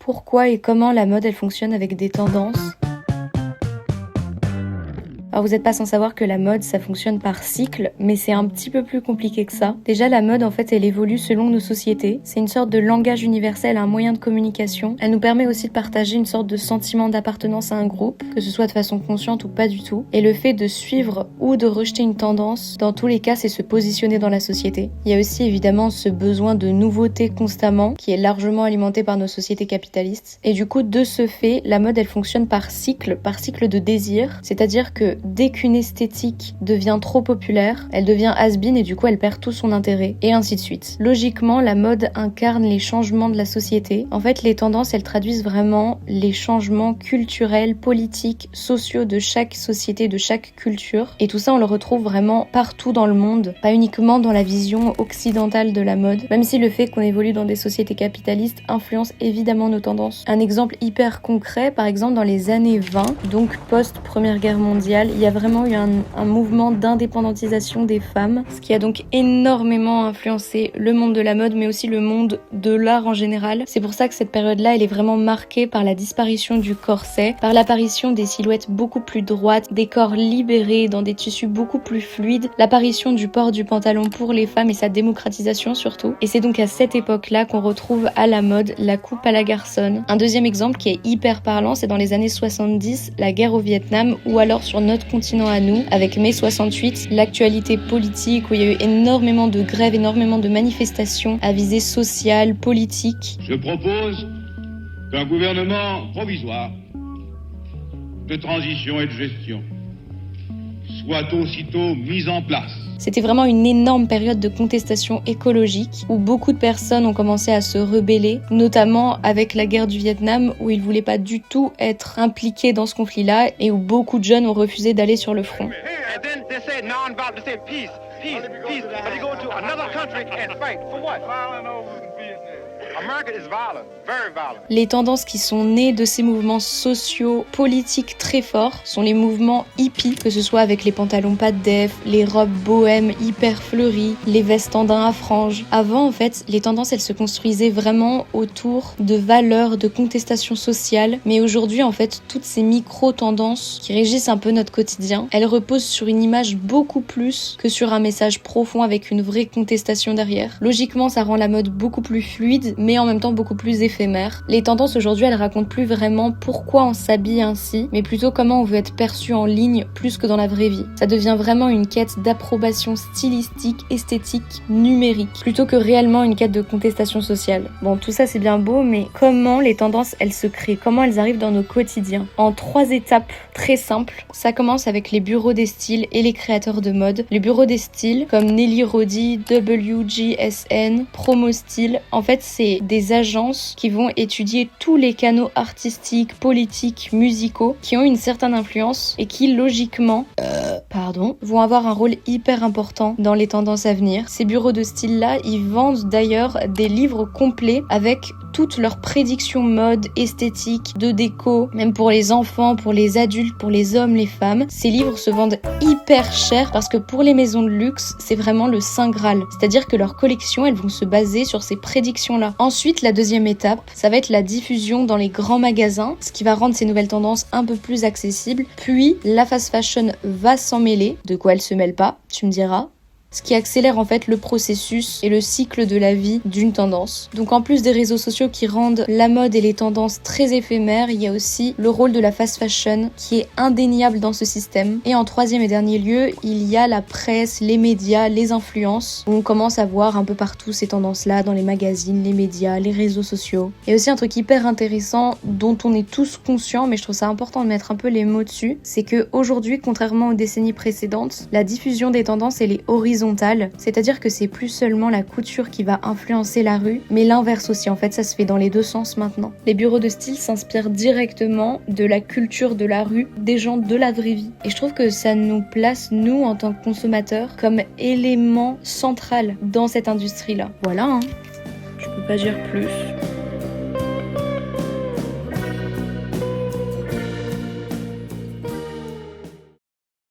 pourquoi et comment la mode elle fonctionne avec des tendances. Alors vous n'êtes pas sans savoir que la mode ça fonctionne par cycle, mais c'est un petit peu plus compliqué que ça. Déjà la mode en fait elle évolue selon nos sociétés, c'est une sorte de langage universel, un moyen de communication. Elle nous permet aussi de partager une sorte de sentiment d'appartenance à un groupe, que ce soit de façon consciente ou pas du tout. Et le fait de suivre ou de rejeter une tendance, dans tous les cas c'est se positionner dans la société. Il y a aussi évidemment ce besoin de nouveauté constamment, qui est largement alimenté par nos sociétés capitalistes. Et du coup de ce fait, la mode elle fonctionne par cycle de désir, c'est-à-dire que dès qu'une esthétique devient trop populaire, elle devient has-been et du coup elle perd tout son intérêt, et ainsi de suite. Logiquement, la mode incarne les changements de la société. En fait, les tendances, elles traduisent vraiment les changements culturels, politiques, sociaux de chaque société, de chaque culture. Et tout ça, on le retrouve vraiment partout dans le monde, pas uniquement dans la vision occidentale de la mode, même si le fait qu'on évolue dans des sociétés capitalistes influence évidemment nos tendances. Un exemple hyper concret, par exemple dans les années 20, donc post-Première Guerre mondiale, il y a vraiment eu un mouvement d'indépendantisation des femmes, ce qui a donc énormément influencé le monde de la mode, mais aussi le monde de l'art en général. C'est pour ça que cette période-là, elle est vraiment marquée par la disparition du corset, par l'apparition des silhouettes beaucoup plus droites, des corps libérés dans des tissus beaucoup plus fluides, l'apparition du port du pantalon pour les femmes et sa démocratisation surtout. Et c'est donc à cette époque-là qu'on retrouve à la mode la coupe à la garçonne. Un deuxième exemple qui est hyper parlant, c'est dans les années 70, la guerre au Vietnam, ou alors sur notre continent à nous, avec mai 68, l'actualité politique où il y a eu énormément de grèves, énormément de manifestations à visée sociale, politique. Je propose qu'un gouvernement provisoire de transition et de gestion soit aussitôt mis en place. C'était vraiment une énorme période de contestation écologique où beaucoup de personnes ont commencé à se rebeller, notamment avec la guerre du Vietnam où ils voulaient pas du tout être impliqués dans ce conflit-là et où beaucoup de jeunes ont refusé d'aller sur le front. Les tendances qui sont nées de ces mouvements sociaux, politiques très forts sont les mouvements hippies, que ce soit avec les pantalons pas de def, les robes bohèmes hyper fleuries, les vestes en daim à franges. Avant, en fait, les tendances, elles se construisaient vraiment autour de valeurs, de contestations sociales. Mais aujourd'hui, en fait, toutes ces micro-tendances qui régissent un peu notre quotidien, elles reposent sur une image beaucoup plus que sur un message profond avec une vraie contestation derrière. Logiquement, ça rend la mode beaucoup plus fluide, mais en même temps beaucoup plus éphémère. Les tendances aujourd'hui, elles racontent plus vraiment pourquoi on s'habille ainsi, mais plutôt comment on veut être perçu en ligne plus que dans la vraie vie. Ça devient vraiment une quête d'approbation stylistique, esthétique, numérique, plutôt que réellement une quête de contestation sociale. Bon, tout ça c'est bien beau, mais comment les tendances, elles se créent? Comment elles arrivent dans nos quotidiens? En 3 étapes très simples. Ça commence avec les bureaux des styles et les créateurs de mode. Les bureaux des styles, comme Nelly Roddy, WGSN, Promo Style, en fait c'est des agences qui vont étudier tous les canaux artistiques, politiques, musicaux qui ont une certaine influence et qui logiquement vont avoir un rôle hyper important dans les tendances à venir. Ces bureaux de style-là, ils vendent d'ailleurs des livres complets avec toutes leurs prédictions mode, esthétique, de déco, même pour les enfants, pour les adultes, pour les hommes, les femmes. Ces livres se vendent hyper cher parce que pour les maisons de luxe, c'est vraiment le saint graal. C'est-à-dire que leurs collections, elles vont se baser sur ces prédictions-là. Ensuite, la deuxième étape, ça va être la diffusion dans les grands magasins, ce qui va rendre ces nouvelles tendances un peu plus accessibles. Puis, la fast fashion va s'en mêler. De quoi elle se mêle pas, tu me diras. Ce qui accélère en fait le processus et le cycle de la vie d'une tendance. Donc en plus des réseaux sociaux qui rendent la mode et les tendances très éphémères, il y a aussi le rôle de la fast fashion qui est indéniable dans ce système. Et en troisième et dernier lieu, il y a la presse, les médias, les influences, où on commence à voir un peu partout ces tendances-là dans les magazines, les médias, les réseaux sociaux. Et aussi un truc hyper intéressant dont on est tous conscients, mais je trouve ça important de mettre un peu les mots dessus, c'est que aujourd'hui, contrairement aux décennies précédentes, la diffusion des tendances elle est horizontale. C'est-à-dire que c'est plus seulement la couture qui va influencer la rue, mais l'inverse aussi, en fait ça se fait dans les deux sens maintenant. Les bureaux de style s'inspirent directement de la culture de la rue, des gens de la vraie vie. Et je trouve que ça nous place, nous, en tant que consommateurs, comme élément central dans cette industrie-là. Voilà, je peux pas dire plus.